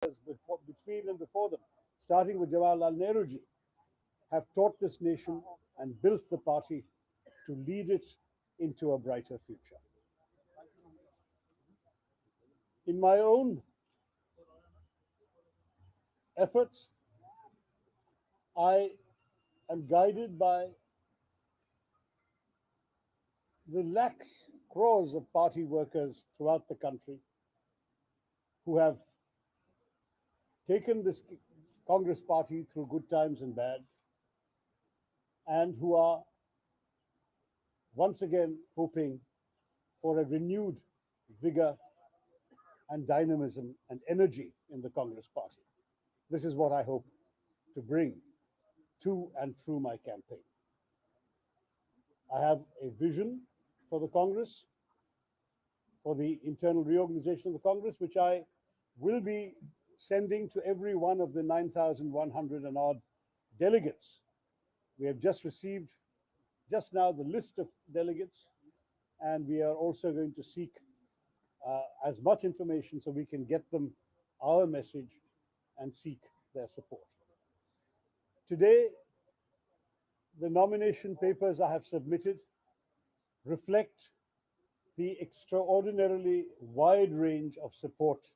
between and before them, starting with Jawaharlal Nehru ji, have taught this nation and built the party to lead it into a brighter future. In my own efforts, I am guided by the lakhs, crores of party workers throughout the country who have taken this Congress party through good times and bad, and who are once again hoping for a renewed vigor and dynamism and energy in the Congress party. This is what I hope to bring to and through my campaign. I have a vision for the Congress, for the internal reorganization of the Congress, which I will be sending to every one of the 9,100 and odd delegates. We have just received just now the list of delegates, and we are also going to seek as much information so we can get them our message and seek their support. Today, the nomination papers I have submitted reflect the extraordinarily wide range of support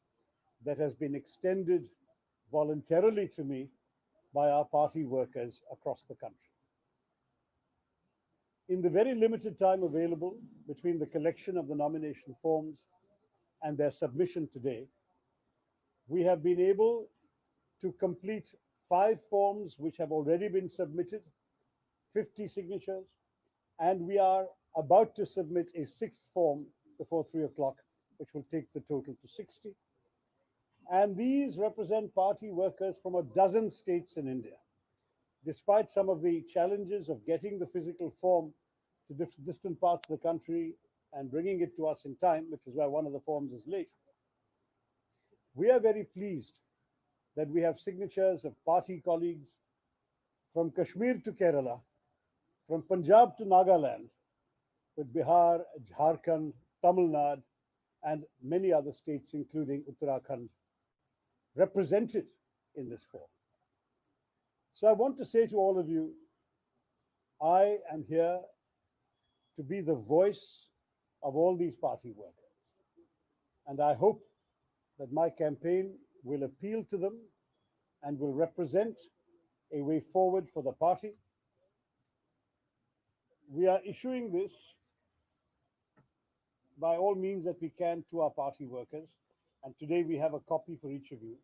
that has been extended voluntarily to me by our party workers across the country. In the very limited time available between the collection of the nomination forms and their submission today, we have been able to complete 5 forms which have already been submitted, 50 signatures, and we are about to submit a 6th form before 3 o'clock, which will take the total to 60. And these represent party workers from a dozen states in India. Despite some of the challenges of getting the physical form to distant parts of the country and bringing it to us in time, which is why one of the forms is late, we are very pleased that we have signatures of party colleagues from Kashmir to Kerala, from Punjab to Nagaland, with Bihar, Jharkhand, Tamil Nadu, and many other states, including Uttarakhand, represented in this form. So I want to say to all of you, I am here to be the voice of all these party workers. And I hope that my campaign will appeal to them and will represent a way forward for the party. We are issuing this by all means that we can to our party workers. And today we have a copy for each of you,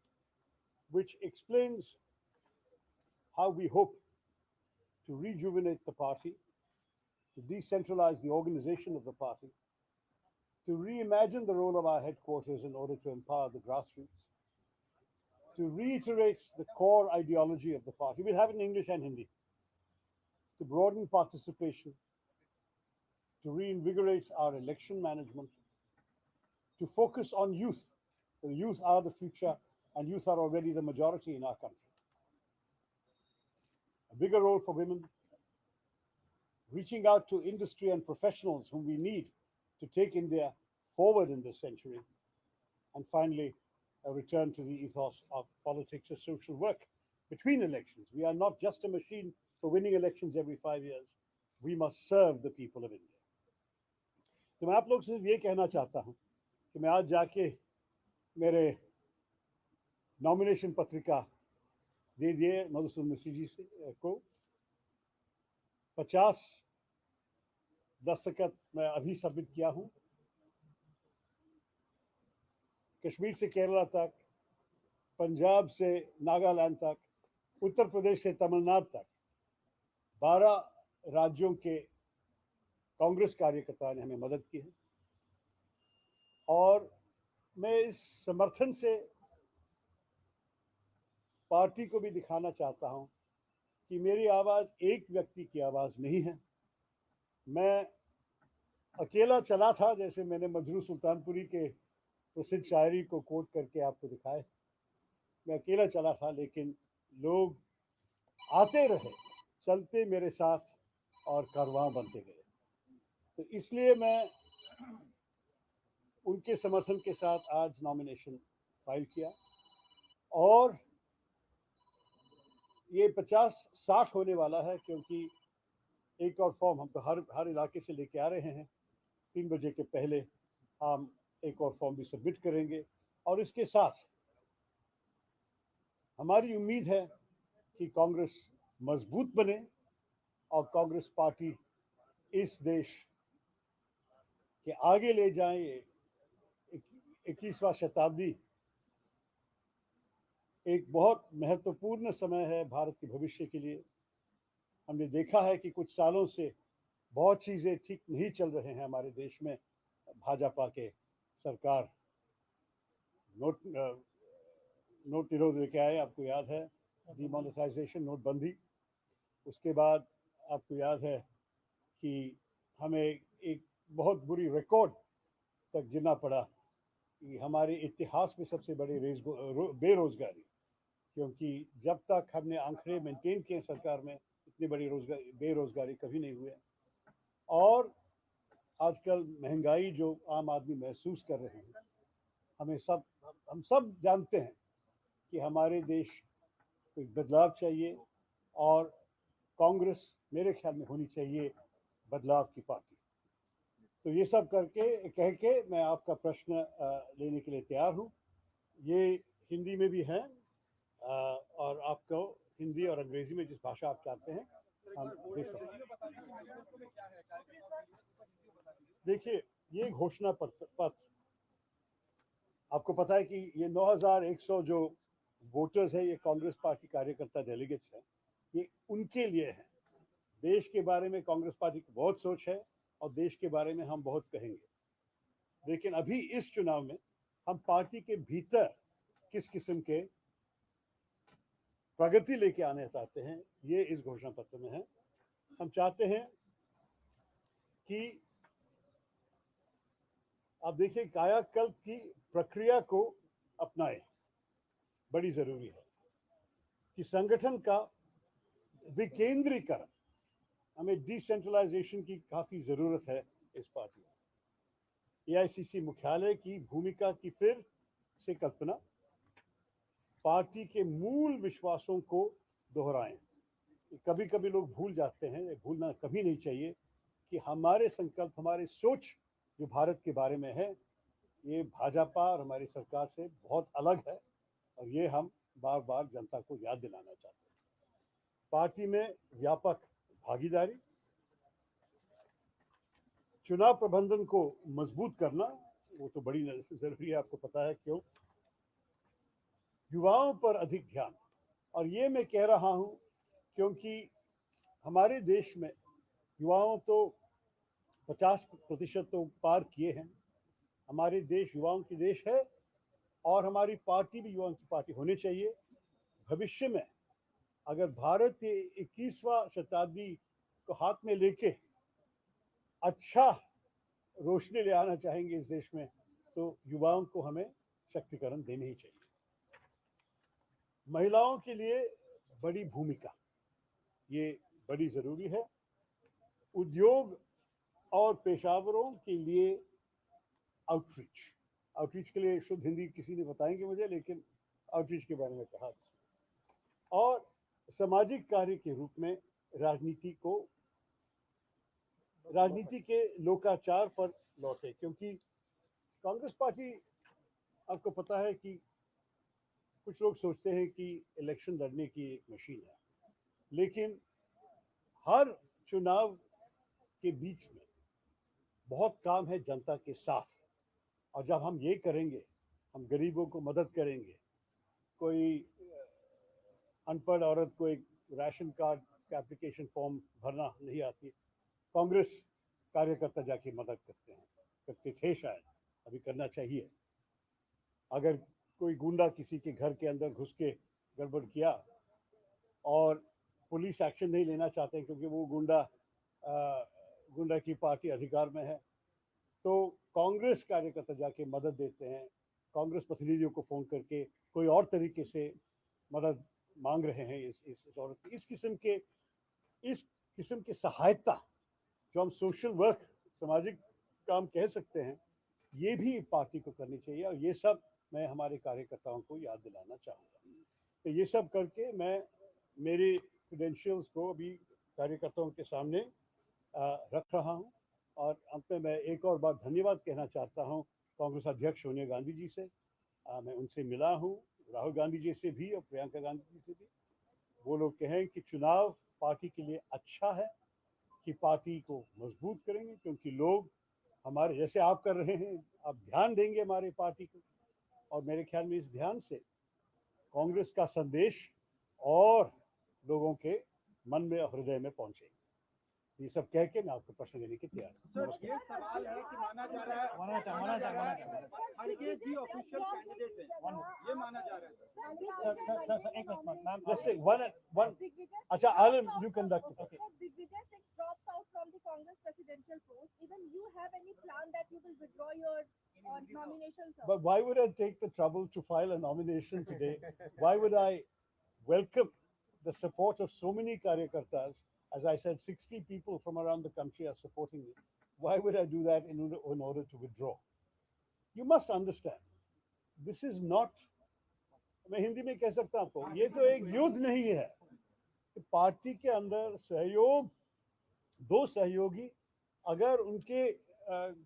which explains how we hope to rejuvenate the party, to decentralize the organization of the party, to reimagine the role of our headquarters in order to empower the grassroots, to reiterate the core ideology of the party. We'll have it in English and Hindi. To broaden participation, to reinvigorate our election management, to focus on youth. The youth are the future, and youth are already the majority in our country. A bigger role for women, reaching out to industry and professionals whom we need to take India forward in this century. And finally, a return to the ethos of politics as social work between elections. We are not just a machine for winning elections every 5 years. We must serve the people of India. तो मैं आप लोग से ये कहना चाहता हूँ कि मैं आज जाके मेरे नॉमिनेशन पत्रिका दे दिए मधुसूदन मिश्र जी से को 50 दस्तखत मैं अभी सबमिट किया हूँ। कश्मीर से केरला तक, पंजाब से नागालैंड तक, उत्तर प्रदेश से तमिलनाडु तक 12 राज्यों के कांग्रेस कार्यकर्ताओं ने हमें मदद की है। और मैं इस समर्थन से पार्टी को भी दिखाना चाहता हूं कि मेरी आवाज़ एक व्यक्ति की आवाज़ नहीं है। मैं अकेला चला था, जैसे मैंने मजरू सुल्तानपुरी के प्रसिद्ध शायरी को कोट करके आपको दिखाया। मैं अकेला चला था, लेकिन लोग आते रहे, चलते मेरे साथ और कारवां बनते गए। तो इसलिए मैं उनके समर्थन के साथ आज नॉमिनेशन फाइल किया। और ये 50-60 होने वाला है, क्योंकि एक और फॉर्म हम तो हर इलाके से लेके आ रहे हैं। 3 बजे के पहले हम एक और फॉर्म भी सबमिट करेंगे। और इसके साथ हमारी उम्मीद है कि कांग्रेस मजबूत बने और कांग्रेस पार्टी इस देश के आगे ले जाए। 21वां शताब्दी एक बहुत महत्वपूर्ण समय है भारत के भविष्य के लिए। हमने देखा है कि कुछ सालों से बहुत चीज़ें ठीक नहीं चल रहे हैं हमारे देश में। भाजपा के सरकार नोट निरोध लेके आए, आपको याद है, डिमोनेटाइजेशन, नोटबंदी। उसके बाद आपको याद है कि हमें एक बहुत बुरी रिकॉर्ड तक गिरना पड़ा कि हमारे इतिहास में सबसे बड़ी बेरोजगारी, क्योंकि जब तक हमने आंकड़े मेंटेन किए सरकार में, इतनी बड़ी बेरोजगारी कभी नहीं हुई। और आजकल महंगाई जो आम आदमी महसूस कर रहे हैं, हम सब जानते हैं कि हमारे देश को एक बदलाव चाहिए और कांग्रेस मेरे ख्याल में होनी चाहिए बदलाव की पार्टी। तो ये सब कह के मैं आपका प्रश्न लेने के लिए तैयार हूँ। ये हिंदी में भी है और आपको हिंदी और अंग्रेजी में जिस भाषा आप चाहते हैं हम दे सकते हैं। देखिए, ये घोषणा पत्र आपको पता है कि ये 9100 जो वोटर्स है, ये कांग्रेस पार्टी कार्यकर्ता डेलीगेट्स हैं, ये उनके लिए है। देश के बारे में कांग्रेस पार्टी की बहुत सोच है और देश के बारे में हम बहुत कहेंगे, लेकिन अभी इस चुनाव में हम पार्टी के भीतर किस किस्म के प्रगति लेके आने चाहते हैं, ये इस घोषणा पत्र में है। हम चाहते हैं कि आप देखिए, कायाकल्प की प्रक्रिया को अपनाएं, बड़ी जरूरी है कि संगठन का विकेंद्रीकरण, हमें डिसेंट्रलाइजेशन की काफी जरूरत है इस पार्टी में। एआईसीसी मुख्यालय की भूमिका की फिर से कल्पना, पार्टी के मूल विश्वासों को दोहराएं। कभी कभी लोग भूल जाते हैं, भूलना कभी नहीं चाहिए कि हमारे संकल्प, हमारी सोच जो भारत के बारे में है, ये भाजपा और हमारी सरकार से बहुत अलग है और ये हम बार बार जनता को याद दिलाना चाहते हैं। पार्टी में व्यापक भागीदारी, चुनाव प्रबंधन को मजबूत करना, वो तो बड़ी जरूरी है, आपको पता है क्यों। युवाओं पर अधिक ध्यान, और ये मैं कह रहा हूं क्योंकि हमारे देश में युवाओं तो 50% तो पार किए हैं। हमारे देश युवाओं की देश है और हमारी पार्टी भी युवाओं की पार्टी होनी चाहिए। भविष्य में अगर भारत के 21वां शताब्दी को हाथ में लेके अच्छा रोशनी ले आना चाहेंगे इस देश में, तो युवाओं को हमें शक्तिकरण देनी ही चाहिए। महिलाओं के लिए बड़ी भूमिका, ये बड़ी जरूरी है। उद्योग और पेशावरों के लिए आउटरीच के लिए शुद्ध हिंदी किसी ने बताएंगे मुझे, लेकिन आउटरीच के बारे में कहा। और सामाजिक कार्य के रूप में राजनीति के लोकाचार पर लौटे, क्योंकि कांग्रेस पार्टी, आपको पता है कि कुछ लोग सोचते हैं कि इलेक्शन लड़ने की एक मशीन है, लेकिन हर चुनाव के बीच में बहुत काम है जनता के साथ। और जब हम ये करेंगे, हम गरीबों को मदद करेंगे। कोई अनपढ़ औरत को एक राशन कार्ड का एप्लीकेशन फॉर्म भरना नहीं आती, कांग्रेस कार्यकर्ता जाके मदद करते थे, शायद अभी करना चाहिए। अगर कोई गुंडा किसी के घर के अंदर घुस के गड़बड़ किया और पुलिस एक्शन नहीं लेना चाहते क्योंकि वो गुंडा की पार्टी अधिकार में है, तो कांग्रेस कार्यकर्ता जाके मदद देते हैं। कांग्रेस प्रतिनिधियों को फोन करके कोई और तरीके से मदद मांग रहे हैं इस औरत की। इस किस्म की सहायता, जो हम सोशल वर्क, सामाजिक काम कह सकते हैं, ये भी पार्टी को करनी चाहिए। और ये सब मैं हमारे कार्यकर्ताओं को याद दिलाना चाहूँगा। तो ये सब करके मैं मेरी क्रेडेंशियल्स को अभी कार्यकर्ताओं के सामने रख रहा हूँ। और अंत में मैं एक और बार धन्यवाद कहना चाहता हूँ कांग्रेस अध्यक्ष सोनिया गांधी जी से। मैं उनसे मिला हूँ, राहुल गांधी जी से भी और प्रियंका गांधी जी से भी। वो लोग कहें कि चुनाव पार्टी के लिए अच्छा है, कि पार्टी को मजबूत करेंगे, क्योंकि लोग हमारे जैसे आप कर रहे हैं, आप ध्यान देंगे हमारे पार्टी को। और मेरे ख्याल में इस ध्यान से कांग्रेस का संदेश और लोगों के मन में और हृदय में पहुंचेगा। ये सब कह के मैं आपको प्रश्न देने की तैयार हूँ। सर, ये सवाल है कि माना जा रहा है खड़गे जी ऑफिशियल कैंडिडेट हैं, ये माना जा रहा है। सर एक minute ma'am, Let's take one. अच्छा, Alan, you conduct it. Okay. Digvijay Singh drops out from the Congress presidential post. Even you have any plan that you will withdraw your nomination, sir? But why would I take the trouble to file a nomination today? Why would I welcome the support of so many karyakartas? As I said, 60 people from around the country are supporting me. Why would I do that in order to withdraw? You must understand, this is not, मैं हिंदी में कह सकता हूँ आपको, ये तो एक युद्ध नहीं है। पार्टी के अंदर सहयोग, दो सहयोगी अगर उनके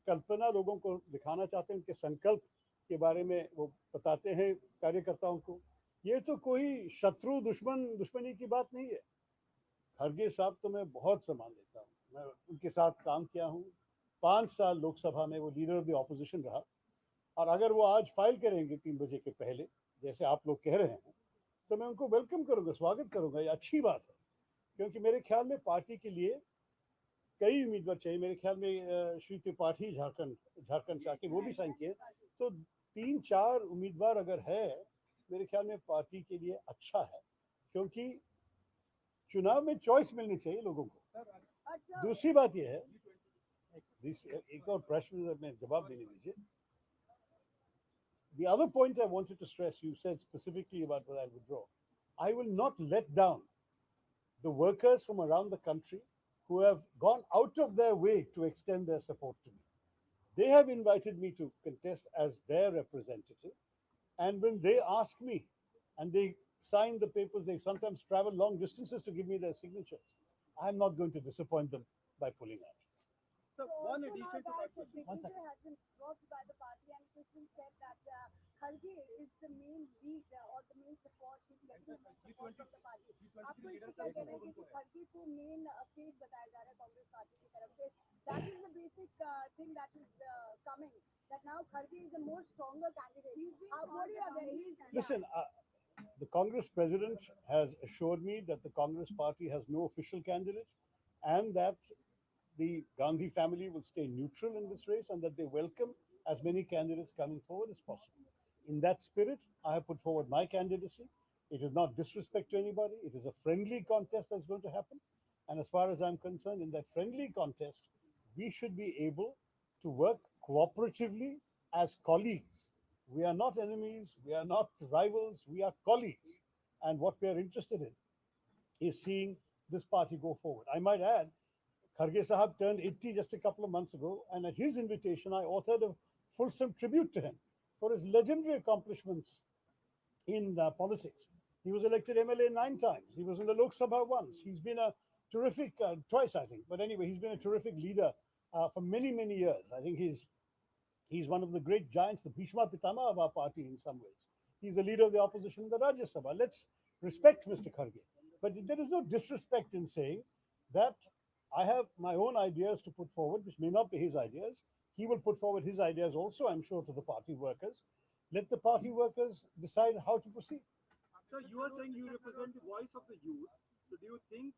कल्पना लोगों को दिखाना चाहते हैं, उनके संकल्प के बारे में वो बताते हैं कार्यकर्ताओं को, ये तो कोई शत्रु दुश्मनी की बात नहीं है। खड़गे साहब तो मैं बहुत सम्मान देता हूँ, मैं उनके साथ काम किया हूँ, 5 साल लोकसभा में वो लीडर ऑफ द ऑपोजिशन रहा। और अगर वो आज फाइल करेंगे 3 बजे के पहले, जैसे आप लोग कह रहे हैं, तो मैं उनको वेलकम करूँगा, स्वागत करूँगा। ये अच्छी बात है, क्योंकि मेरे ख्याल में पार्टी के लिए कई उम्मीदवार चाहिए। मेरे ख्याल में श्री त्रिपाठी झारखंड से आके वो भी साइन किए, तो 3-4 उम्मीदवार अगर है, मेरे ख्याल में पार्टी के लिए अच्छा है, क्योंकि चुनाव में चॉइस मिलनी चाहिए लोगों को। दूसरी बात यह है, एक और प्रश्न में जवाब देने दीजिए। The other point I wanted to stress, you said specifically about whether I withdraw. I will not let down the workers from around the country who have gone out of their way to extend their support to me. They have invited me to contest as their representative. And when they ask me and they sign the papers, they sometimes travel long distances to give me their signatures. I'm not going to disappoint them by pulling out. So one addition to that, Digvijay has been dropped by the party, and it has been said that Kharge is the main lead or the main support he's getting support from the party. आपको इससे क्या कहना है कि खड़गे को main face बताया जा रहा है कांग्रेस पार्टी की तरफ से? That is the basic thing that is coming. That now Kharge is a more stronger candidate. What do you have? Listen, the Congress president has assured me that the Congress party has no official candidate, and that the Gandhi family will stay neutral in this race, and that they welcome as many candidates coming forward as possible. In that spirit, I have put forward my candidacy. It is not disrespect to anybody. It is a friendly contest that's going to happen. And as far as I'm concerned, in that friendly contest, we should be able to work cooperatively as colleagues. We are not enemies. We are not rivals. We are colleagues. And what we are interested in is seeing this party go forward. I might add, Kharge Sahab turned 80 just a couple of months ago, and at his invitation, I authored a fulsome tribute to him for his legendary accomplishments in politics. He was elected MLA 9 times. He was in the Lok Sabha once. He's been a terrific, twice I think, but anyway, he's been a terrific leader for many, many years. I think he's one of the great giants, the Bhishma Pitama of our party in some ways. He's the leader of the opposition in the Rajya Sabha. Let's respect Mr. Kharge. But there is no disrespect in saying that I have my own ideas to put forward, which may not be his ideas. He will put forward his ideas also, I'm sure, to the party workers. Let the party workers decide how to proceed. So you are saying you represent the voice of the youth. So do you think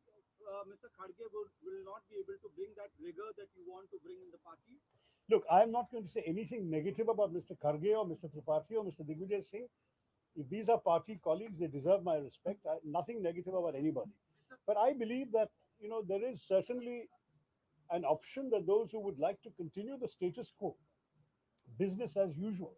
Mr. Kharge will not be able to bring that rigor that you want to bring in the party? Look, I'm not going to say anything negative about Mr. Kharge or Mr. Tripathi or Mr. Digvijay Singh. If these are party colleagues, they deserve my respect. Nothing negative about anybody. But I believe that, there is certainly an option that those who would like to continue the status quo, business as usual,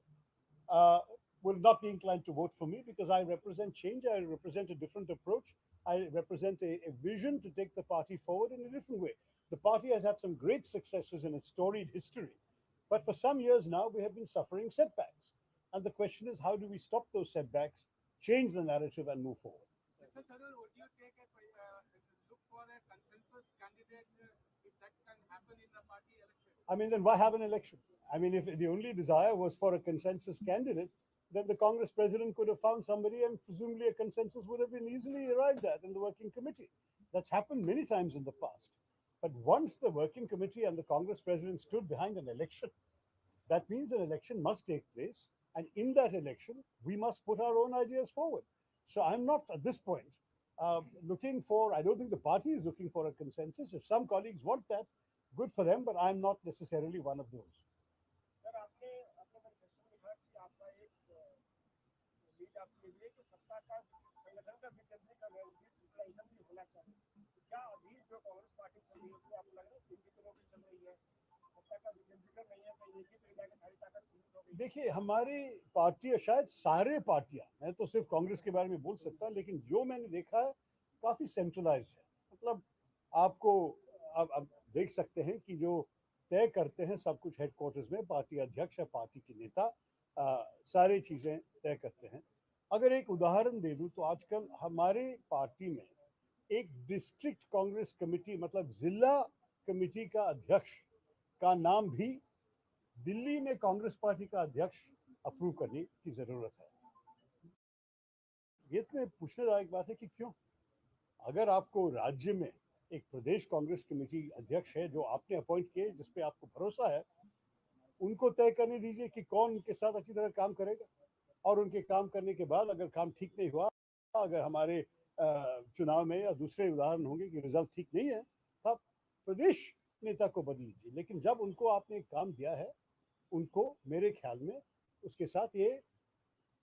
uh, will not be inclined to vote for me, because I represent change. I represent a different approach. I represent a vision to take the party forward in a different way. The party has had some great successes in its storied history, but for some years now we have been suffering setbacks. And the question is, how do we stop those setbacks change the narrative and move forward. Mr. Tharoor, would you take look for a consensus candidate if that can happen in the party election? I mean, then why have an election? I mean, if the only desire was for a consensus candidate, then the Congress president could have found somebody and presumably a consensus would have been easily arrived at in the working committee. That's happened many times in the past. But once the working committee and the Congress president stood behind an election, that means an election must take place. And in that election, we must put our own ideas forward. So I'm not at this point looking for, I don't think the party is looking for a consensus. If some colleagues want that, good for them, but I'm not necessarily one of those. Sir आपने अपने manifesto में लिखा कि आपका एक lead आपके लिए कि सत्ता का संगठन का विकेंद्रीकरण है, डिसेंट्रलाइजेशन भी होना चाहिए। क्या अभी जो कांग्रेस पार्टी चल रही है उसमें आपको लग रहा है कि इनकी तरफ चल रही है, सत्ता का विकेंद्रीकरण नहीं है, कहीं एक ही तरह की सारी ताकत सीमित हो गई। देखिए, हमारी पार्टी शायद सारे पार्टियां, मैं तो सिर्फ कांग्रेस के बारे में बोल सकता, लेकिन जो मैंने देखा है काफी सेंट्रलाइज्ड है। मतलब आपको अब देख सकते हैं कि जो तय करते हैं सब कुछ हेडक्वार्टर्स में पार्टी अध्यक्ष या पार्टी के नेता सारी चीजें तय करते हैं। अगर एक उदाहरण दे दूं तो आजकल हमारे पार्टी में एक डिस्ट्रिक्ट कांग्रेस कमेटी मतलब जिला कमेटी का अध्यक्ष का नाम भी दिल्ली में कांग्रेस पार्टी का अध्यक्ष अप्रूव करने की जरूरत है। ये तो पूछने लायक बात है कि क्यों? अगर आपको राज्य में एक प्रदेश कांग्रेस कमेटी अध्यक्ष है जो आपने अपॉइंट किए, जिस पे आपको भरोसा है, उनको तय करने दीजिए कि कौन उनके साथ अच्छी तरह काम करेगा। और उनके काम करने के बाद अगर काम ठीक नहीं हुआ, अगर हमारे चुनाव में या दूसरे उदाहरण होंगे कि रिजल्ट ठीक नहीं है, तब प्रदेश नेता को बदल लीजिए। लेकिन जब उनको आपने काम दिया है, उनको मेरे ख्याल में उसके साथ ये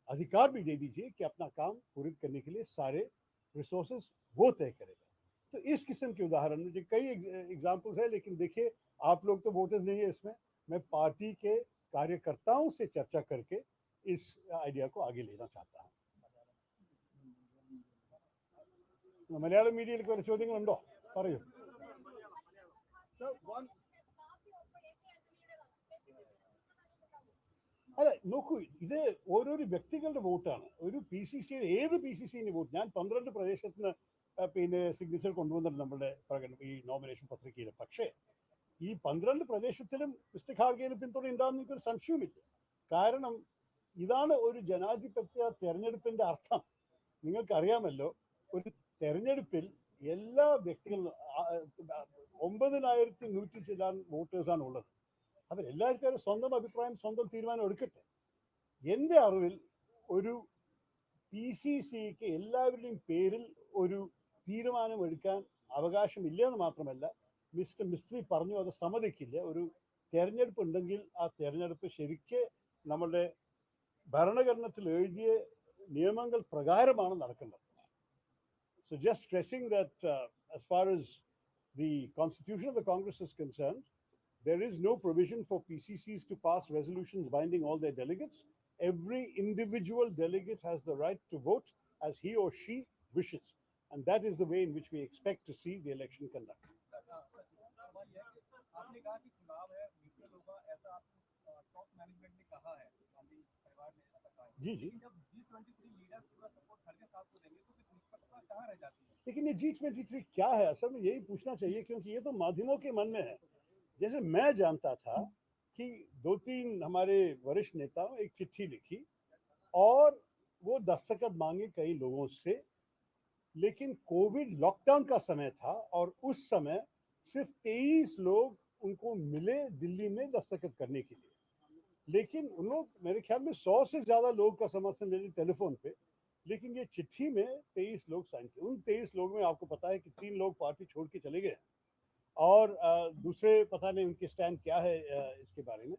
अधिकार भी दे दीजिए कि अपना काम पूरी करने के लिए सारे रिसोर्सेज वो तय करेगा। तो इस किस्म के उदाहरण मुझे कई एग्जाम्पल्स है, लेकिन देखिए आप लोग तो वोटर्स नहीं है इसमें। मैं पार्टी के कार्यकर्ताओं से चर्चा करके इस आइडिया को आगे लेना चाहता हूँ। മലയാളം മീഡിയയിൽ കുറെ ചോദ്യങ്ങളുണ്ടോ? പറയൂ. അല്ല നോക്കൂ, ഇത് ഓരോരോ വ്യക്തികളുടെ വോട്ടാണ്. ഒരു പി സി സി ഏത് പി സി സിന്റെ വോട്ട്, ഞാൻ 12 പ്രദേശത്ത് നിന്ന് പിന്നെ സിഗ്നേച്ചർ കൊണ്ടുവന്നിട്ടുണ്ട് നമ്മുടെ ഈ നോമിനേഷൻ പത്രികയിൽ. പക്ഷേ ഈ 12 പ്രദേശത്തിലും മിസ്റ്റർ ഖാർഗെന് പിന്തുണ ഉണ്ടാകുന്ന എനിക്കൊരു സംശയവുമില്ല. കാരണം ഇതാണ് ഒരു ജനാധിപത്യ തെരഞ്ഞെടുപ്പിന്റെ അർത്ഥം. നിങ്ങൾക്കറിയാമല്ലോ, ഒരു തെരഞ്ഞെടുപ്പിൽ എല്ലാ വ്യക്തികളും 9100 ചില്ലാൻ വോട്ടേഴ്സാണ് ഉള്ളത്. അവരെല്ലാവർക്കും സ്വന്തം അഭിപ്രായം സ്വന്തം തീരുമാനം എടുക്കട്ടെ. എൻ്റെ അറിവിൽ ഒരു പി സി സിക്ക് എല്ലാവരുടെയും പേരിൽ ഒരു തീരുമാനം എടുക്കാൻ അവകാശമില്ല എന്ന് മാത്രമല്ല, മിസ്റ്റർ മിസ്ത്രി പറഞ്ഞു അത് സമ്മതിക്കില്ല. ഒരു തെരഞ്ഞെടുപ്പ് ഉണ്ടെങ്കിൽ ആ തെരഞ്ഞെടുപ്പ് ശരിക്ക് നമ്മളുടെ ഭരണഘടനത്തിൽ എഴുതിയ നിയമങ്ങൾ പ്രകാരമാണ് നടക്കേണ്ടത്. So just stressing that as far as the constitution of the Congress is concerned, there is no provision for PCCs to pass resolutions binding all their delegates. Every individual delegate has the right to vote as he or she wishes. And that is the way in which we expect to see the election conducted. आपने कहा कि चुनाव है, neutral होगा, ऐसा top management ने कहा है, गांधी परिवार ने ऐसा कहा है। जी जी, जब G23 लीडर पूरा सपोर्ट खड़गे साहब को देंगे तो फिर निष्पक्षता कहाँ रह जाती है? लेकिन ये G23 क्या है, असल में यही पूछना चाहिए, क्योंकि ये तो माध्यमों के मन में है। जैसे मैं जानता था कि 2-3 हमारे वरिष्ठ नेताओं एक चिट्ठी लिखी और वो दस्तखत मांगे कई लोगों से, लेकिन कोविड लॉकडाउन का समय था और उस समय सिर्फ 23 लोग उनको मिले दिल्ली में दस्तखत करने के लिए। लेकिन उन लोग, मेरे ख्याल में 100 से ज्यादा लोग का समर्थन मिले टेलीफोन पे, लेकिन ये चिट्ठी में 23 लोग साइन किए। उन 23 लोग में आपको पता है कि 3 लोग पार्टी छोड़ के चले गए और दूसरे पता नहीं उनके स्टैंड क्या है इसके बारे में।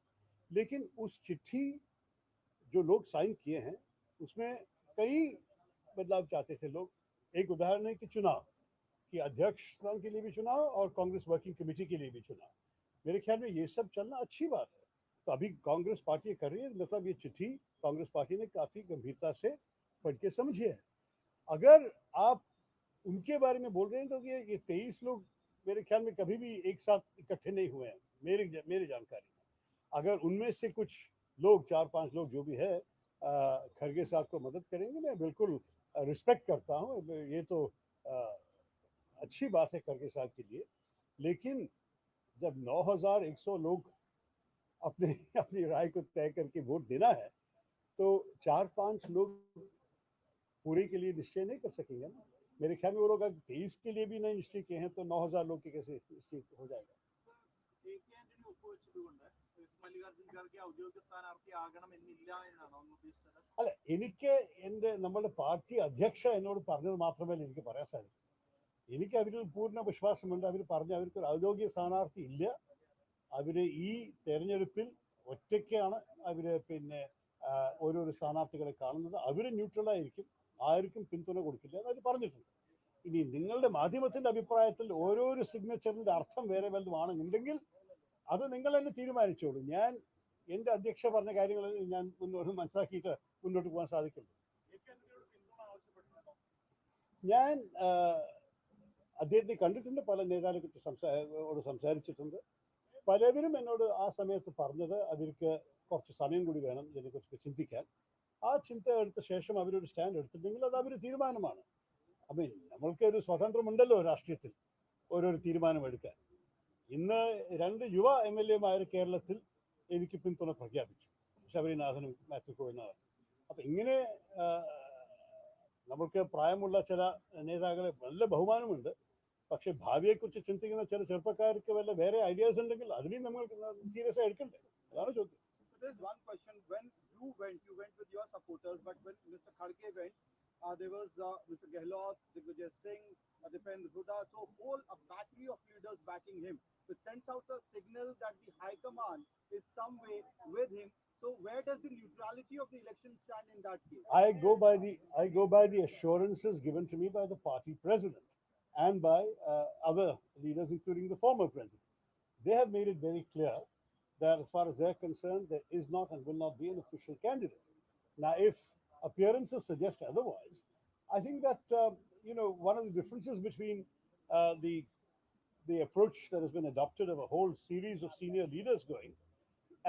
लेकिन उस चिट्ठी जो लोग साइन किए हैं उसमें कई बदलाव चाहते थे लोग। एक उदाहरण है कि चुनाव कि अध्यक्ष स्थान के लिए भी चुनाव और कांग्रेस वर्किंग कमेटी के लिए भी चुनाव। मेरे ख्याल में ये सब चलना अच्छी बात है। तो अभी कांग्रेस पार्टी कर रही है, मतलब ये चिट्ठी कांग्रेस पार्टी ने काफी गंभीरता से पढ़ के समझी है। अगर आप उनके बारे में बोल रहे हैं तो ये 23 लोग मेरे ख्याल में कभी भी एक साथ इकट्ठे नहीं हुए हैं मेरी जानकारी में। अगर उनमें से कुछ लोग 4-5 लोग जो भी है खरगे साहब को मदद करेंगे, मैं बिल्कुल रिस्पेक्ट करता हूँ, ये तो अच्छी बात है खरगे साहब के लिए। लेकिन जब 9,100 लोग अपने अपनी राय को तय करके वोट देना है, तो 4-5 लोग पूरे के लिए निश्चय नहीं कर सकेंगे ना। मेरे ख्याल में वो लोग अगर 23 के लिए भी नहीं निश्चय किए हैं, तो 9,000 लोग के कैसे निश्चित हो जाएगा? അല്ല, എനിക്ക് നമ്മുടെ പാർട്ടി അധ്യക്ഷ എന്നോട് പറഞ്ഞത് മാത്രമേ എനിക്ക് പറയാൻ സാധിക്കൂ. എനിക്ക് അവരിൽ പൂർണ്ണ വിശ്വാസമുണ്ട്. അവർ പറഞ്ഞു അവർക്കൊരു ഔദ്യോഗിക സ്ഥാനാർത്ഥി ഇല്ല, അവർ ഈ തെരഞ്ഞെടുപ്പിൽ ഒറ്റയ്ക്കാണ് അവർ പിന്നെ ഓരോരോ സ്ഥാനാർത്ഥികളെ കാണുന്നത്. അവർ ന്യൂട്രലായിരിക്കും, ആർക്കും പിന്തുണ കൊടുക്കില്ല എന്ന് അവർ പറഞ്ഞിട്ടുണ്ട്. ഇനി നിങ്ങളുടെ മാധ്യമത്തിൻ്റെ അഭിപ്രായത്തിൽ ഓരോരോ സിഗ്നേച്ചറിൻ്റെ അർത്ഥം വേറെ വല്ലതുമാണെന്നുണ്ടെങ്കിൽ അത് നിങ്ങൾ തന്നെ തീരുമാനിച്ചോളൂ. ഞാൻ എൻ്റെ അധ്യക്ഷ പറഞ്ഞ കാര്യങ്ങൾ ഞാൻ മുന്നോട്ട് മനസ്സിലാക്കിയിട്ട് മുന്നോട്ട് പോകാൻ സാധിക്കുള്ളൂ. ഞാൻ അദ്ദേഹത്തെ കണ്ടിട്ടുണ്ട്, പല നേതാക്കളോട് സംസാരിച്ചിട്ടുണ്ട്. പലവരും എന്നോട് ആ സമയത്ത് പറഞ്ഞത് അവർക്ക് കുറച്ച് സമയം കൂടി വേണം ഇതിനെക്കുറിച്ച് ചിന്തിക്കാൻ. ആ ചിന്ത എടുത്ത ശേഷം അവരൊരു സ്റ്റാൻഡ് എടുത്തിട്ടുണ്ടെങ്കിൽ അത് അവർ തീരുമാനമാണ്. അപ്പം നമ്മൾക്ക് ഒരു സ്വാതന്ത്ര്യമുണ്ടല്ലോ രാഷ്ട്രീയത്തിൽ ഓരോരു തീരുമാനം എടുക്കാൻ. ഇന്ന് 2 യുവ MLA കേരളത്തിൽ എനിക്ക് പിന്തുണ പ്രഖ്യാപിച്ചു, ശബരിനാഥനും മാത്യു കോയനാഥനും. അപ്പം ഇങ്ങനെ നമ്മൾക്ക് പ്രായമുള്ള ചില നേതാക്കളെ നല്ല ബഹുമാനമുണ്ട്. പക്ഷെ ഭാവിയെക്കുറിച്ച് ചിന്തിക്കുന്ന ചില ചെറുപ്പക്കാർക്ക് വല്ല വേറെ ഐഡിയാസ് ഉണ്ടെങ്കിൽ അതിനെയും നമ്മൾ സീരിയസ് ആയി എടുക്കണ്ടേ? അതാണ് ചോദ്യം. There's one question. When you went with your supporters, but when Mr. Kharge went, there was Mr. Gehlot, Digvijay Singh, Dipendra Huda, so a battery of leaders backing him, which sends out a signal that the High Command is some way with him. So where does the neutrality of the election stand in that case? I go by the assurances given to me by the party president and by other leaders, including the former president. They have made it very clear that as far as they're concerned, there is not and will not be an official candidate. Now, if appearances suggest otherwise, I think that one of the differences between the approach that has been adopted of a whole series of senior leaders going,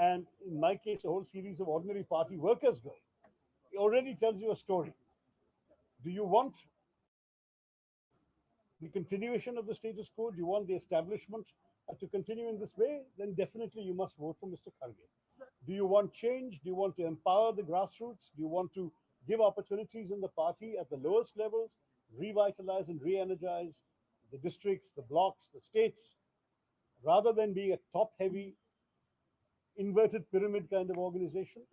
and in my case, a whole series of ordinary party workers going, it already tells you a story. Do you want the continuation of the status quo? Do you want the establishment to continue in this way? Then definitely you must vote for Mr. Kharge. Do you want change? Do you want to empower the grassroots? Do you want to give opportunities in the party at the lowest levels, revitalize and re-energize the districts, the blocks, the states, rather than being a top-heavy, inverted pyramid kind of organization?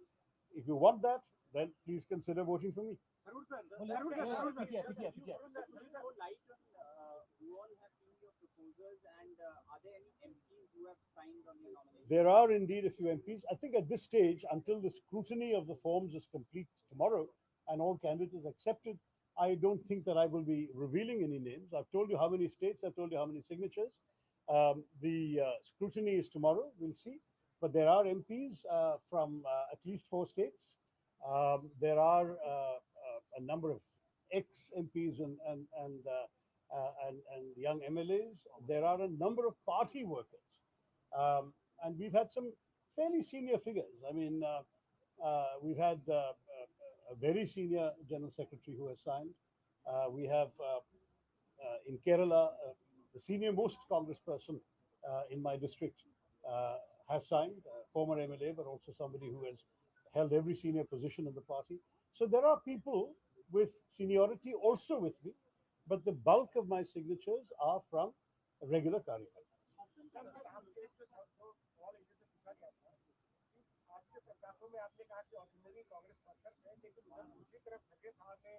If you want that, then please consider voting for me. Tharoor sir, you all have seen your proposals, and are there any MPs who have signed on your nomination? There are indeed a few MPs. I think at this stage, until the scrutiny of the forms is complete tomorrow and all candidates accepted, I don't think that I will be revealing any names. I've told you how many states, I've told you how many signatures. The scrutiny is tomorrow, we'll see. But there are MPs from at least 4 states. There are a number of ex-MPs and young MLAs. There are a number of party workers. And we've had some fairly senior figures. I mean, we've had a very senior General Secretary who has signed. We have in Kerala, the senior most Congress person in my district has signed, former MLA, but also somebody who has held every senior position in the party. So there are people with seniority also with me, but the bulk of my signatures are from regular कार्यकर्ता. आपके प्रस्तावों में आपने कहा कि ordinary Congress workers है, लेकिन उधर दूसरी तरफ खड़गे साहब है,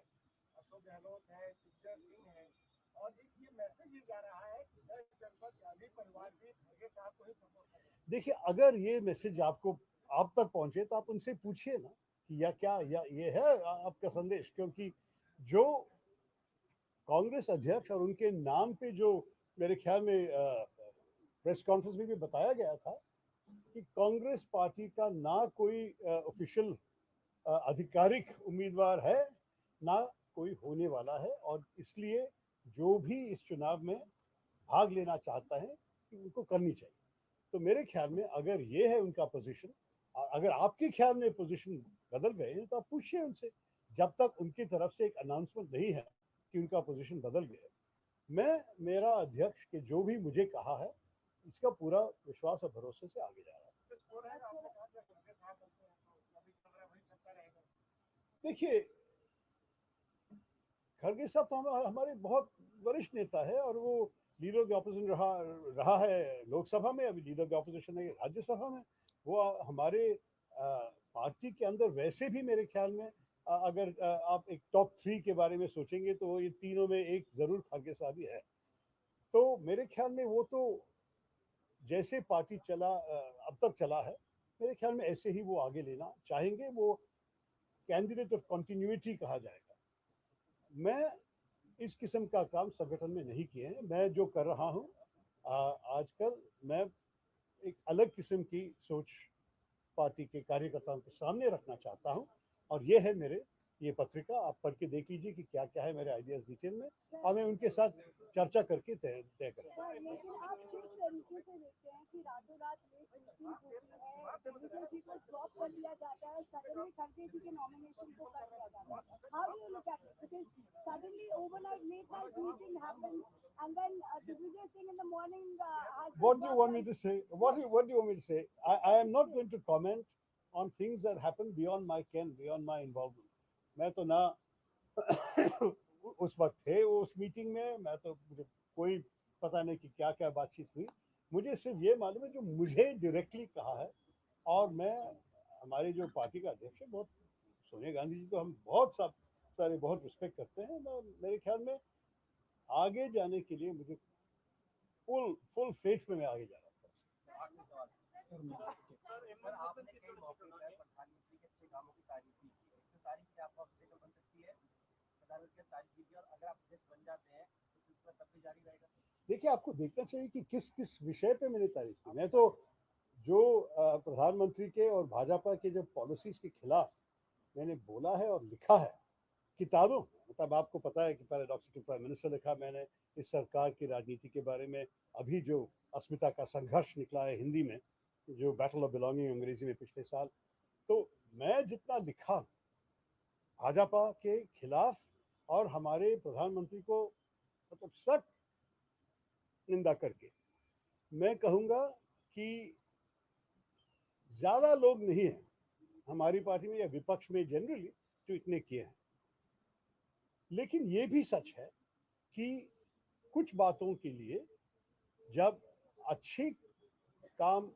अशोक गहलोत है, दिग्विजय सिंह है, और एक ये मैसेज ये जा रहा है कि 10 जनपद गांधी परिवार भी खड़गे साहब को ही सपोर्ट करें। देखिए, अगर ये मैसेज आप तक पहुंचे तो आप उनसे पूछिए ना कि ये है आपका संदेश, क्योंकि जो कांग्रेस अध्यक्ष और उनके नाम पे जो मेरे ख्याल में प्रेस कॉन्फ्रेंस में भी बताया गया था कि कांग्रेस पार्टी का ना कोई ऑफिशियल आधिकारिक उम्मीदवार है, ना कोई होने वाला है, और इसलिए जो भी इस चुनाव में भाग लेना चाहता है कि उनको करनी चाहिए. तो मेरे ख्याल में अगर ये है उनका पोजीशन, अगर आपके ख्याल में पोजीशन बदल गए हैं, तो आप पूछिए उनसे। जब तक उनकी तरफ से एक अनाउंसमेंट नहीं है कि उनका पोजीशन बदल गया, मैं मेरा अध्यक्ष के जो भी मुझे कहा है इसका पूरा विश्वास और भरोसे से आगे जा रहा हूँ। देखिए, खड़गे साहब तो हमारे बहुत वरिष्ठ नेता है और वो लीडर ऑफ द ऑपोजिशन रहा है लोकसभा में, अभी लीडर ऑफ द ऑपोजिशन है राज्यसभा में। वो हमारे पार्टी के अंदर वैसे भी मेरे ख्याल में अगर आप एक टॉप 3 के बारे में सोचेंगे तो ये तीनों में एक जरूर खड़गे साहब ही है। तो मेरे ख्याल में वो तो जैसे पार्टी चला अब तक चला है, मेरे ख्याल में ऐसे ही वो आगे लेना चाहेंगे। वो कैंडिडेट ऑफ कंटिन्यूटी कहा जाएगा। मैं इस किस्म का काम संगठन में नहीं किए हैं। मैं जो कर रहा हूँ आजकल, मैं एक अलग किस्म की सोच पार्टी के कार्यकर्ताओं के सामने रखना चाहता हूँ, और ये है मेरे ये पत्रिका। आप पढ़ के देख लीजिए कि क्या क्या है मेरे आइडियाज डिटेल में, और मैं उनके साथ चर्चा करके तय करूँगा। लेकिन आप किस तरीके से देखते हैं कि रातों रात लेट पोस्टिंग होती है, दिग्विजय जी को ड्रॉप कर दिया जाता है, सडनली खड़गे जी के नॉमिनेशन को कर दिया जाता है? How do you look at it? Because suddenly overnight late night meeting happens and then Digvijay Singh in the morning has What do you want me to say? What do you want me to say? I am not going to comment on things that happen beyond my ken, beyond my involvement. मैं तो ना उस वक्त थे उस meeting में, मैं तो मुझे कोई पता नहीं कि क्या क्या बातचीत हुई। मुझे सिर्फ ये मालूम है जो मुझे डायरेक्टली कहा है, और मैं हमारे जो पार्टी का अध्यक्ष है, बहुत सोनिया गांधी जी तो हम बहुत सारे बहुत रिस्पेक्ट करते हैं। मेरे ख्याल में आगे जाने के लिए मुझे फुल फेथ में मैं आगे जा रहा हूँ। सर, आपने कई मौके पर प्रधानमंत्री के अच्छे कामों की तारीफ की है। इससे तारीफ से आपको ऑब्जेक्टिव बन सकती है, प्रधानमंत्री की तारीफ कीजिए, और अगर आप अध्यक्ष बन जाते हैं तो सिलसिला तब भी जारी रहेगा। देखिए, आपको देखना चाहिए कि किस किस विषय पे मैंने तारीफ की। मैं तो जो प्रधानमंत्री के और भाजपा के जो पॉलिसीज के खिलाफ मैंने बोला है और लिखा है किताबों, मतलब आपको पता है कि पैराडॉक्स टू प्राइम मिनिस्टर लिखा मैंने इस सरकार की राजनीति के बारे में। अभी जो अस्मिता का संघर्ष निकला है हिंदी में, जो बैटल ऑफ बिलोंगिंग अंग्रेजी में पिछले साल, तो मैं जितना लिखा भाजपा के खिलाफ और हमारे प्रधानमंत्री को मतलब सख्त निंदा करके, मैं कहूँगा कि ज़्यादा लोग नहीं हैं हमारी पार्टी में या विपक्ष में जनरली जो इतने किए हैं। लेकिन ये भी सच है कि कुछ बातों के लिए जब अच्छे काम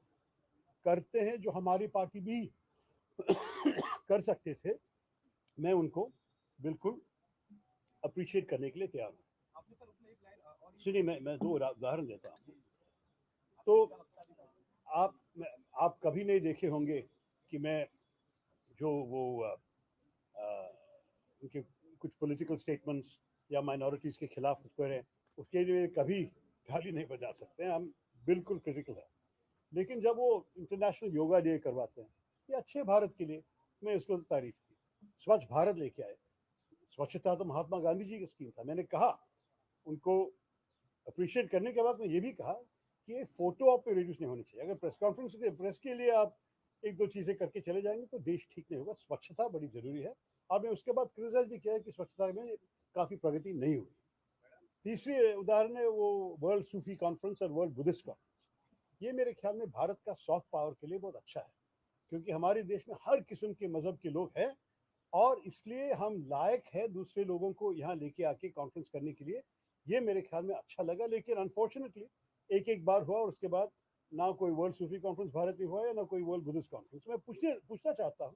करते हैं जो हमारी पार्टी भी कर सकते थे, मैं उनको बिल्कुल अप्रिशिएट करने के लिए तैयार हूँ। सुनिए, मैं 2 उदाहरण देता हूँ। तो आप कभी नहीं देखे होंगे कि मैं जो वो उनके कुछ पॉलिटिकल स्टेटमेंट्स या माइनॉरिटीज़ के खिलाफ कुछ करें, उसके लिए कभी गाली नहीं बजा सकते हैं, हम बिल्कुल क्रिटिकल है। लेकिन जब वो इंटरनेशनल योगा डे करवाते हैं, ये अच्छे भारत के लिए, मैं उसको तारीफ की। स्वच्छ भारत लेके आए, स्वच्छता तो महात्मा गांधी जी की स्कीम था। मैंने कहा उनको अप्रिशिएट करने के बाद मैं ये भी कहा कि ये फोटो आप पे रिड्यूस नहीं होनी चाहिए। अगर प्रेस कॉन्फ्रेंस के प्रेस के लिए आप 1-2 चीज़ें करके चले जाएंगे तो देश ठीक नहीं होगा। स्वच्छता बड़ी ज़रूरी है, और मैं उसके बाद क्रिटिसाइज भी किया है कि स्वच्छता में काफ़ी प्रगति नहीं हुई। तीसरी उदाहरण है वो वर्ल्ड सूफी कॉन्फ्रेंस और वर्ल्ड बुद्धिस्ट कॉन्फ्रेंस। ये मेरे ख्याल में भारत का सॉफ्ट पावर के लिए बहुत अच्छा है, क्योंकि हमारे देश में हर किस्म के मज़हब के लोग हैं, और इसलिए हम लायक है दूसरे लोगों को यहाँ लेके आके कॉन्फ्रेंस करने के लिए। ये मेरे ख्याल में अच्छा लगा। लेकिन अनफॉर्चुनेटली एक बार हुआ और उसके बाद ना कोई वर्ल्ड सूफी कॉन्फ्रेंस भारत में हुआ है, ना कोई वर्ल्ड बुद्धिस्ट कॉन्फ्रेंस। मैं पूछना चाहता हूँ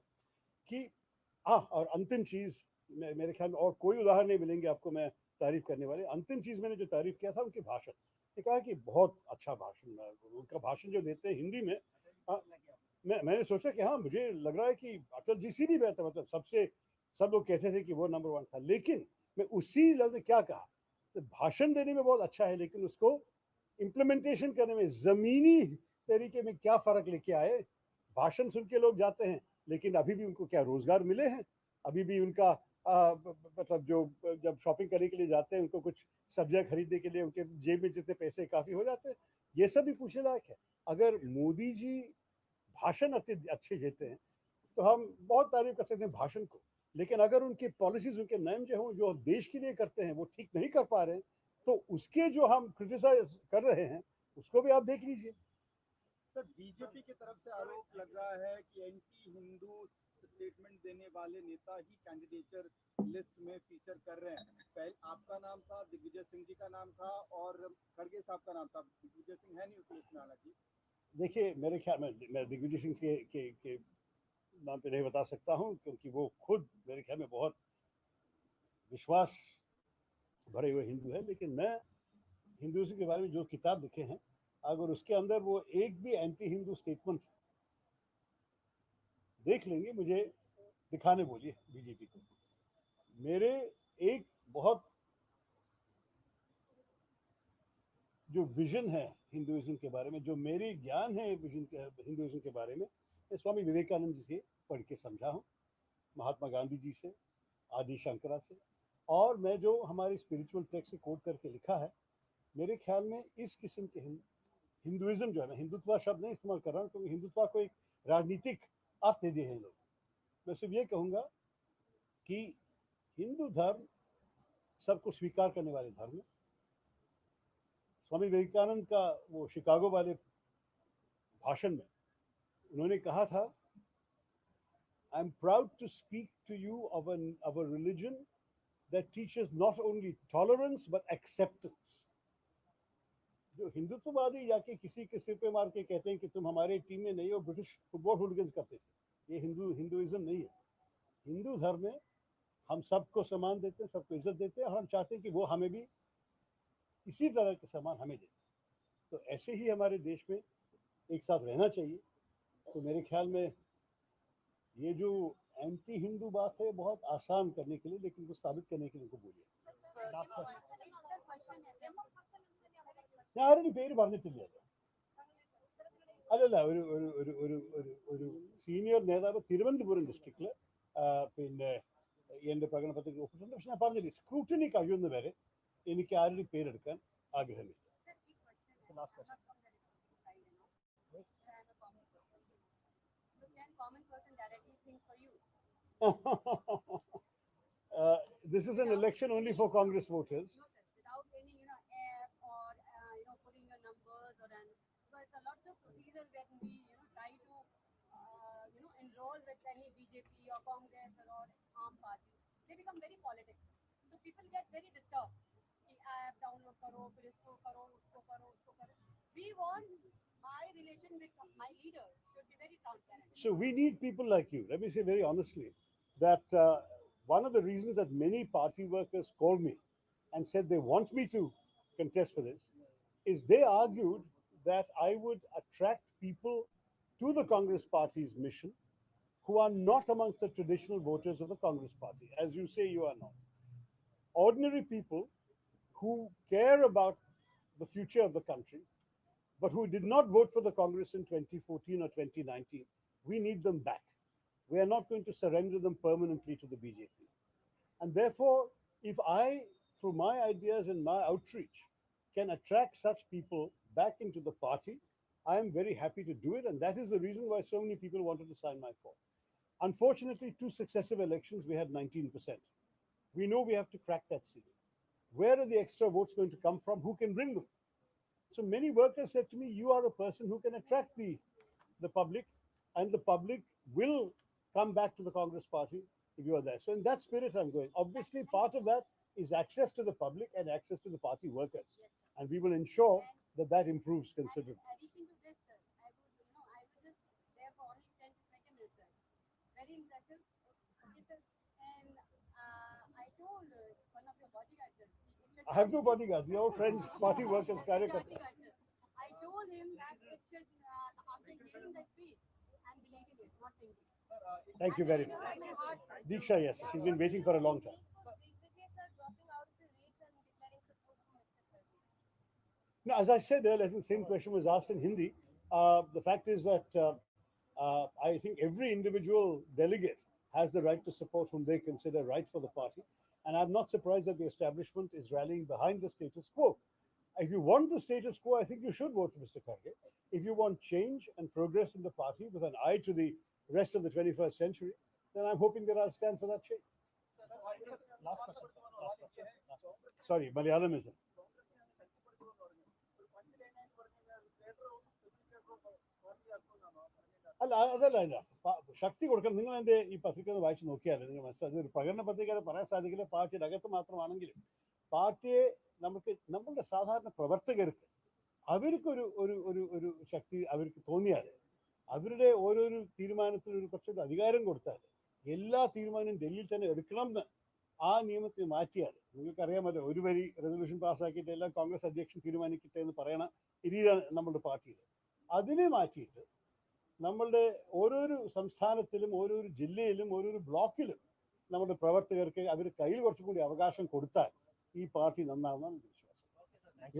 कि और अंतिम चीज़, मेरे ख्याल में और कोई उदाहरण नहीं मिलेंगे आपको मैं तारीफ करने वाले। अंतिम चीज़ मैंने जो तारीफ किया था उनके भाषण, ने कहा कि बहुत अच्छा भाषण, उनका भाषण जो देते हैं हिंदी में। मैंने सोचा कि हाँ, मुझे लग रहा है कि अटल जी से भी बेहतर, मतलब सब लोग कहते थे कि वो नंबर 1 था। लेकिन मैं उसी लफ्ज़ में क्या कहा, तो भाषण देने में बहुत अच्छा है, लेकिन उसको इम्प्लीमेंटेशन करने में ज़मीनी तरीके में क्या फ़र्क लेके आए। भाषण सुन के लोग जाते हैं, लेकिन अभी भी उनको क्या रोज़गार मिले हैं? अभी भी उनका मतलब जो जब शॉपिंग करने के लिए जाते हैं, उनको कुछ सब्जियाँ खरीदने के लिए उनके जेब में जितने पैसे काफ़ी हो जाते हैं, ये सब भी पूछने लायक है। अगर मोदी जी भाषण अच्छे देते हैं तो हम बहुत तारीफ कर सकते हैं भाषण को, लेकिन अगर उनके पॉलिसीज, उनके नियम जो हों, जो देश के लिए करते हैं, वो ठीक नहीं कर पा रहे हैं, तो उसके जो हम क्रिटिसाइज कर रहे हैं उसको भी आप देख लीजिए। सर, बीजेपी की तरफ से आरोप लग रहा है कि एंटी हिंदू स्टेटमेंट देने वाले नेता ही कैंडिडेचर लिस्ट में फीचर कर रहे हैं। पहले आपका नाम था, दिग्विजय सिंह जी का नाम था और खड़गे साहब का नाम था। दिग्विजय सिंह है नहीं उस लिस्ट में, हालांकि। देखिए, मेरे ख्याल में मैं दिग्विजय सिंह के नाम पे नहीं बता सकता हूँ, क्योंकि वो खुद मेरे ख्याल में बहुत विश्वास भरे हुए हिंदू है, लेकिन मैं हिंदुइज्म के बारे में जो किताब लिखे हैं, अगर उसके अंदर वो एक भी एंटी हिंदू स्टेटमेंट देख लेंगे, मुझे दिखाने बोलिए बीजेपी को। मेरे एक बहुत जो विजन है हिंदुइज्म के बारे में, जो मेरी ज्ञान है विजन के हिंदुइज्म के बारे में, मैं स्वामी विवेकानंद जी से पढ़ के समझा हूँ, महात्मा गांधी जी से, आदि शंकरा से, और मैं जो हमारी स्पिरिचुअल टेक्स्ट से कोट करके लिखा है, मेरे ख्याल में इस किस्म के हिंदुइज्म जो है, मैं हिंदुत्व शब्द नहीं इस्तेमाल कर रहा हूँ, क्योंकि हिंदुत्व को एक राजनीतिक अर्थ दे दिए हैं लोग। मैं सिर्फ ये कहूँगा कि हिंदू धर्म सबको स्वीकार करने वाले धर्म है। स्वामी विवेकानंद का वो शिकागो वाले भाषण में उन्होंने कहा था, I am proud to speak to you of a religion that teaches not only tolerance but acceptance। जो हिंदुत्ववादी जाके किसी के सिर पे मार के कहते हैं कि तुम हमारे टीम में नहीं हो, ब्रिटिश फुटबॉल हुलिगन्स करते थे, ये हिंदुइज्म नहीं है। हिंदू धर्म में हम सबको सम्मान देते हैं, सबको इज्जत देते हैं, और हम चाहते हैं कि वो हमें भी इसी तरह के सम्मान हमें दें। तो ऐसे ही हमारे देश में एक साथ रहना चाहिए। तो मेरे ख्याल में ये जो एंटी हिंदू बात है बहुत आसान करने के लिए, लेकिन वो साबित करने के लिए उनको बोलिए। ഞാൻ ആരുടെ പേര് പറഞ്ഞിട്ടില്ലല്ലോ. അല്ലല്ല, ഒരു ഒരു ഒരു ഒരു ഒരു ഒരു സീനിയർ നേതാവ് തിരുവനന്തപുരം ഡിസ്ട്രിക്റ്റിൽ പിന്നെ എൻ്റെ പ്രകടന പത്രിക ഒപ്പിട്ടുണ്ട്. പക്ഷെ ഞാൻ പറഞ്ഞില്ലേ, സ്ക്രൂട്ടിനി കഴിയുന്ന വരെ എനിക്ക് ആരുടെയും പേരെടുക്കാൻ ആഗ്രഹമില്ല. This is an election only for Congress voters. Without any, app or, putting your numbers or an, because a lot of procedures when we, try to, enroll with any BJP or Congress or Aam Party, they become very political. So people get very disturbed. कि app download करो, फिर इसको करो, उसको करो, उसको करो. We want my relation with my leader should be very transparent. So we need people like you. Let me say very honestly that one of the reasons that many party workers called me and said they want me to contest for this is they argued that I would attract people to the Congress Party's mission who are not amongst the traditional voters of the Congress Party. As you say, you are not. Ordinary people who care about the future of the country, but who did not vote for the Congress in 2014 or 2019, we need them back. We are not going to surrender them permanently to the BJP. And therefore, if I, through my ideas and my outreach, can attract such people back into the party, I am very happy to do it. And that is the reason why so many people wanted to sign my form. Unfortunately, 2 successive elections, we had 19%. We know we have to crack that ceiling. Where are the extra votes going to come from? Who can bring them? So many workers said to me, you are a person who can attract the public, and the public will come back to the Congress Party if you are there. So in that spirit, I'm going. Obviously, part of that is access to the public and access to the party workers. And we will ensure that that improves considerably. In addition to this, sir, I was just there for only 10 to 20 minutes, sir. Very impressive. Okay, sir. And I told one of your bodyguards, sir. I have no bodyguards. They're all friends, party workers, Karyakarta. I told him that it should, after hearing the speech, I'm believing it, not thinking. Thank you very much. Diksha, yes, she's been waiting for a long time. Now, as I said earlier, I think the same question was asked in Hindi. The fact is that I think every individual delegate has the right to support whom they consider right for the party. And I'm not surprised that the establishment is rallying behind the status quo. If you want the status quo, I think you should vote for Mr. Kharge. If you want change and progress in the party with an eye to the rest of the 21st century, then I'm hoping that I'll stand for that change. Last question. Sorry, Malayalam is it? അല്ല അതല്ല ഇല്ല ശക്തി കൊടുക്കണം. നിങ്ങൾ എൻ്റെ ഈ പത്രിക ഒന്ന് വായിച്ച് നോക്കിയാൽ നിങ്ങൾ മനസ്സിലായി. ഒരു പ്രകടന പത്രിക പറയാൻ സാധിക്കില്ല, പാർട്ടിയുടെ അകത്ത് മാത്രമാണെങ്കിലും പാർട്ടിയെ നമുക്ക് നമ്മളുടെ സാധാരണ പ്രവർത്തകർക്ക് അവർക്കൊരു ഒരു ഒരു ഒരു ശക്തി അവർക്ക് തോന്നിയാൽ അവരുടെ ഓരോരോ തീരുമാനത്തിനും ഒരു കുറച്ചൊരു അധികാരം കൊടുത്താൽ എല്ലാ തീരുമാനവും ഡൽഹിയിൽ തന്നെ എടുക്കണം എന്ന് ആ നിയമത്തിൽ മാറ്റിയാൽ നിങ്ങൾക്കറിയാമല്ലോ, ഒരു വരി റെസൊല്യൂഷൻ പാസ്സാക്കിയിട്ട് എല്ലാം കോൺഗ്രസ് അധ്യക്ഷൻ തീരുമാനിക്കട്ടെ എന്ന് പറയണ രീതിയാണ് നമ്മളുടെ പാർട്ടിയിൽ. അതിനെ മാറ്റിയിട്ട് നമ്മളുടെ ഓരോരോ സംസ്ഥാനത്തിലും ഓരോരോ ജില്ലയിലും ഓരോരോ ബ്ലോക്കിലും നമ്മുടെ പ്രവർത്തകർക്ക് അവർ കയ്യിൽ കുറച്ചും കൂടി അവകാശം കൊടുത്താൽ ഈ പാർട്ടി നന്നാവുമെന്നാണ് വിശ്വാസം.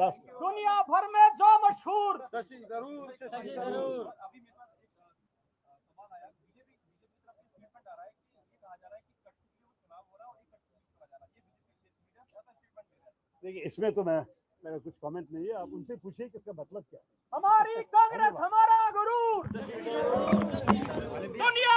लास्ट दुनिया भर में जो मशहूर शशि थरूर अभी मेरे पास एक सवाल आया। बीजेपी की तरफ से स्टेटमेंट आ रहा है कि ये कहा जा रहा है कि कठपुतलियों में चुनाव हो रहा है और एक कठपुतली करा जा रहा है। ये बीजेपी लीडर ज्यादा स्टेटमेंट दे रहा है। देखिए, इसमें तो मेरा कुछ कमेंट नहीं है, आप उनसे पूछिए कि इसका मतलब क्या है। हमारी कांग्रेस हमारा गुरूर दुनिया